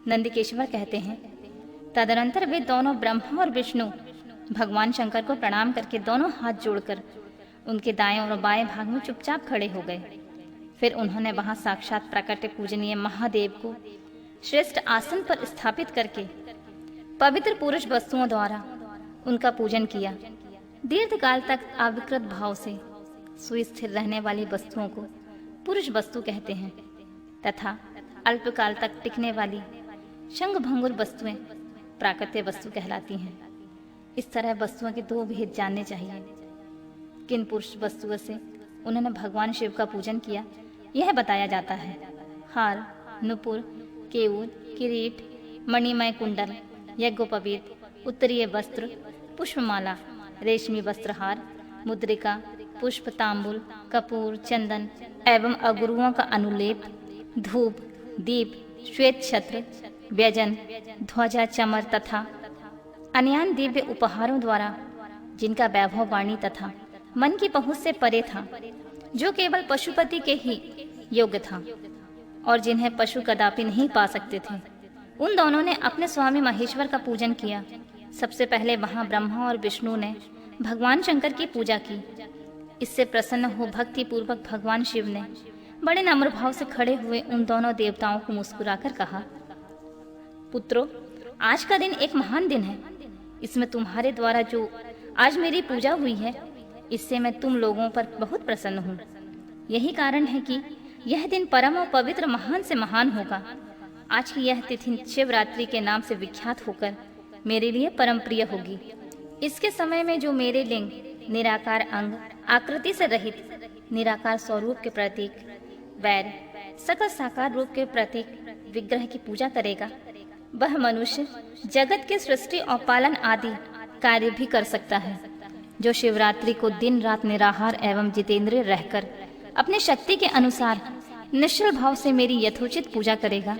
नंदिकेश्वर कहते हैं, तदनंतर वे दोनों ब्रह्मा और विष्णु भगवान शंकर को प्रणाम करके दोनों हाथ जोड़कर उनके दाएं और बाएं भाग में चुपचाप खड़े हो गए। फिर उन्होंने वहां साक्षात प्रकट पूजनीय महादेव को श्रेष्ठ आसन पर स्थापित करके पवित्र पुरुष वस्तुओं द्वारा उनका पूजन किया। दीर्घकाल तक अविकृत भाव से सुस्थिर रहने वाली वस्तुओं को पुरुष वस्तु कहते हैं तथा अल्पकाल तक टिकने वाली शंख भंगुर वस्तुएं प्राकृतिक वस्तु कहलाती हैं। इस तरह वस्तुओं के दो भेद जानने चाहिए। किन पुरुष वस्तुओं से उन्होंने भगवान शिव का पूजन किया यह बताया जाता है। हार, नुपुर, केयूर, किरीट, मणिमय कुंडल, यज्ञोपवीत, उत्तरीय वस्त्र, पुष्पमाला, रेशमी वस्त्रहार, मुद्रिका, पुष्प, तांबुल, कपूर, चंदन एवं अगुरुओं का अनुलेप, धूप, दीप, श्वेत छत्र, व्यजन, ध्वजा, चमर तथा अन्यान दिव्य उपहारों द्वारा जिनका वैभव वाणी तथा मन की पहुंच से परे था, जो केवल पशुपति के ही योग्य था और जिन्हें पशु कदापि नहीं पा सकते थे, उन दोनों ने अपने स्वामी महेश्वर का पूजन किया। सबसे पहले वहां ब्रह्मा और विष्णु ने भगवान शंकर की पूजा की। इससे प्रसन्न हो भक्ति पूर्वक भगवान शिव ने बड़े नम्र भाव से खड़े हुए उन दोनों देवताओं को मुस्कुराकर कहा, पुत्रों, आज का दिन एक महान दिन है। इसमें तुम्हारे द्वारा जो आज मेरी पूजा हुई है, इससे मैं तुम लोगों पर बहुत प्रसन्न हूँ। यही कारण है कि यह दिन परम और पवित्र महान से महान होगा। आज की यह तिथि शिवरात्रि के नाम से विख्यात होकर मेरे लिए परम प्रिय होगी। इसके समय में जो मेरे लिंग, निराकार अंग, आकृति से रहित निराकार स्वरूप के प्रतीक, वैर, सकल साकार रूप के प्रतीक विग्रह की पूजा करेगा, वह मनुष्य जगत के सृष्टि और पालन आदि कार्य भी कर सकता है। जो शिवरात्रि को दिन रात निराहार एवं जितेंद्रिय रहकर अपने शक्ति के अनुसार निश्चल भाव से मेरी यथोचित पूजा करेगा,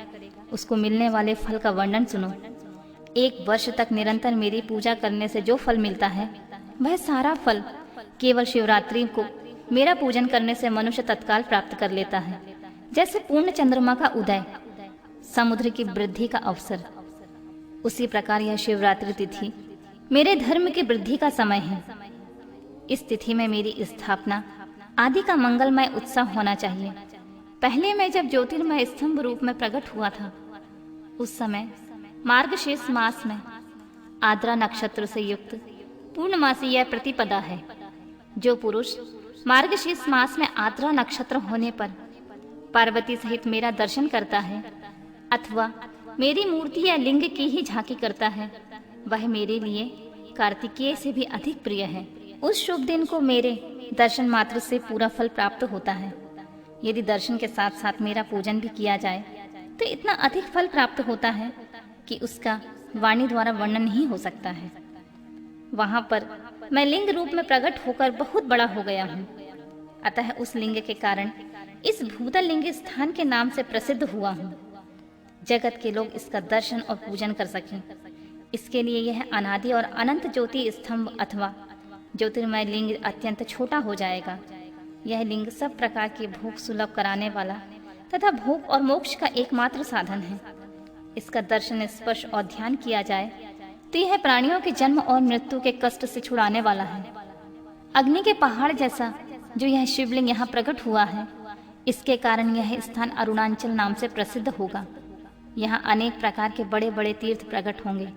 उसको मिलने वाले फल का वर्णन सुनो। 1 वर्ष तक निरंतर मेरी पूजा करने से जो फल मिलता है, वह सारा फल केवल शिवरात्रि को मेरा पूजन करने से मनुष्य तत्काल प्राप्त कर लेता है। जैसे पूर्ण चंद्रमा का उदय समुद्र की वृद्धि का अवसर, उसी प्रकार यह शिवरात्रि तिथि मेरे धर्म की वृद्धि का समय है। इस तिथि में मेरी स्थापना आदि का मंगलमय उत्सव होना चाहिए। पहले मैं जब ज्योतिर्मय स्तंभ रूप में प्रकट हुआ था, उस समय मार्गशीर्ष मास में आद्रा नक्षत्र से युक्त पूर्णमासी यह प्रतिपदा है। जो पुरुष मार्गशीर्ष मास में आद्रा नक्षत्र होने पर पार्वती सहित मेरा दर्शन करता है अथवा मेरी मूर्ति या लिंग की ही झांकी करता है, वह मेरे लिए कार्तिकेय से भी अधिक प्रिय है। उस शुभ दिन को मेरे दर्शन मात्र से पूरा फल प्राप्त होता है। यदि दर्शन के साथ साथ मेरा पूजन भी किया जाए तो इतना अधिक फल प्राप्त होता है कि उसका वाणी द्वारा वर्णन नहीं हो सकता है। वहां पर मैं लिंग रूप में प्रकट होकर बहुत बड़ा हो गया हूँ। अतः उस लिंग के कारण इस भूतल लिंग स्थान के नाम से प्रसिद्ध हुआ हूँ। जगत के लोग इसका दर्शन और पूजन कर सकें, इसके लिए यह अनादि और अनंत ज्योति स्तंभ अथवा ज्योतिर्मय लिंग अत्यंत छोटा हो जाएगा। यह लिंग सब प्रकार के भोग सुलभ कराने वाला तथा भोग और मोक्ष का एकमात्र साधन है। इसका दर्शन, स्पर्श और ध्यान किया जाए तो यह प्राणियों के जन्म और मृत्यु के कष्ट से छुड़ाने वाला है। अग्नि के पहाड़ जैसा जो यह शिवलिंग यहाँ प्रकट हुआ है, इसके कारण यह स्थान अरुणाचल नाम से प्रसिद्ध होगा। यहाँ अनेक प्रकार के बड़े बड़े तीर्थ प्रकट होंगे।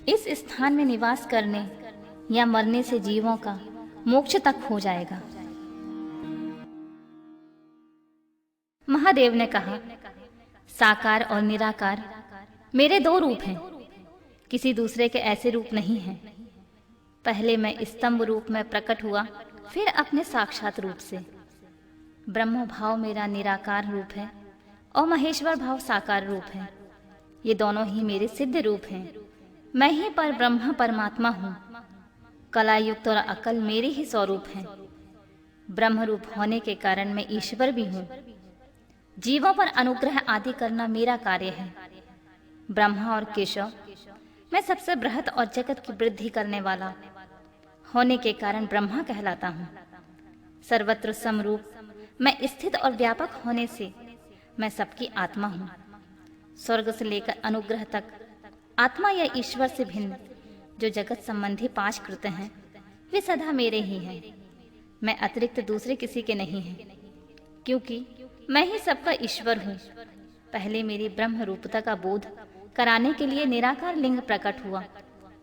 इस स्थान में निवास करने या मरने से जीवों का मोक्ष तक हो जाएगा। महादेव ने कहा, साकार और निराकार मेरे 2 रूप हैं, किसी दूसरे के ऐसे रूप नहीं हैं। पहले मैं स्तंभ रूप में प्रकट हुआ, फिर अपने साक्षात रूप से। ब्रह्म भाव मेरा निराकार रूप है और महेश्वर भाव साकार रूप है। ये दोनों ही मेरे सिद्ध रूप हैं। मैं ही पर ब्रह्म परमात्मा हूँ। कला युक्त और अकल मेरे ही स्वरूप हैं। ब्रह्म रूप होने के कारण मैं ईश्वर भी हूँ। जीवों पर अनुग्रह आदि करना मेरा कार्य है। ब्रह्मा और केशव मैं सबसे बृहत और जगत की वृद्धि करने वाला होने के कारण ब्रह्मा कहलाता हूँ। सर्वत्र समरूप मैं स्थित और व्यापक होने से मैं सबकी आत्मा हूँ। स्वर्ग से लेकर अनुग्रह तक आत्मा या ईश्वर से भिन्न जो जगत संबंधी 5 कृत्य हैं वे सदा मेरे ही हैं। मैं अतिरिक्त दूसरे किसी के नहीं हैं, क्योंकि मैं ही सबका ईश्वर हूँ। पहले मेरी ब्रह्म रूपता का बोध कराने के लिए निराकार लिंग प्रकट हुआ,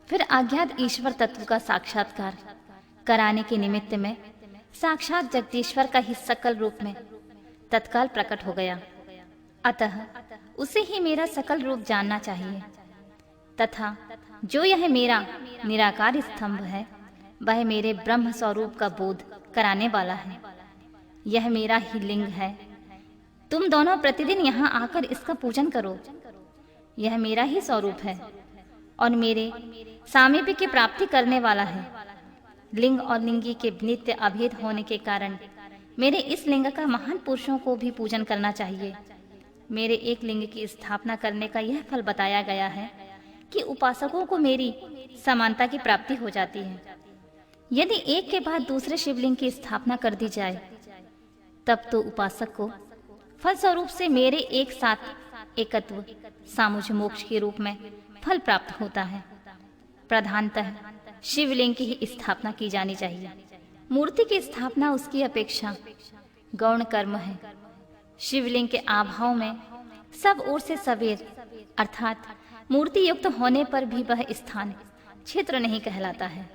फिर अज्ञात ईश्वर तत्व का साक्षात्कार कराने के निमित्त में साक्षात जगदीश्वर का ही सकल रूप में तत्काल प्रकट हो गया। अतः उसे ही मेरा सकल रूप जानना चाहिए, तथा जो यह मेरा निराकार स्तंभ है वह मेरे ब्रह्म स्वरूप का बोध कराने वाला है। यह मेरा ही लिंग है। तुम दोनों प्रतिदिन यहाँ आकर इसका पूजन करो। यह मेरा ही स्वरूप है और मेरे सामीप्य की प्राप्ति करने वाला है। लिंग और लिंगी के नित्य अभेद होने के कारण मेरे इस लिंग का महान पुरुषों को भी पूजन करना चाहिए। मेरे एक लिंग की स्थापना करने का यह फल बताया गया है कि उपासकों को मेरी समानता की प्राप्ति हो जाती है। यदि एक के बाद दूसरे शिवलिंग की स्थापना कर दी जाए तब तो उपासक को फलस्वरूप से मेरे एक साथ एकत्व सामुज मोक्ष के रूप में फल प्राप्त होता है। प्रधानतः शिवलिंग की ही स्थापना की जानी चाहिए। मूर्ति की स्थापना उसकी अपेक्षा गौण कर्म है। शिवलिंग के आभाव में सब ओर से सवेर अर्थात मूर्ति युक्त होने पर भी वह स्थान क्षेत्र नहीं कहलाता है।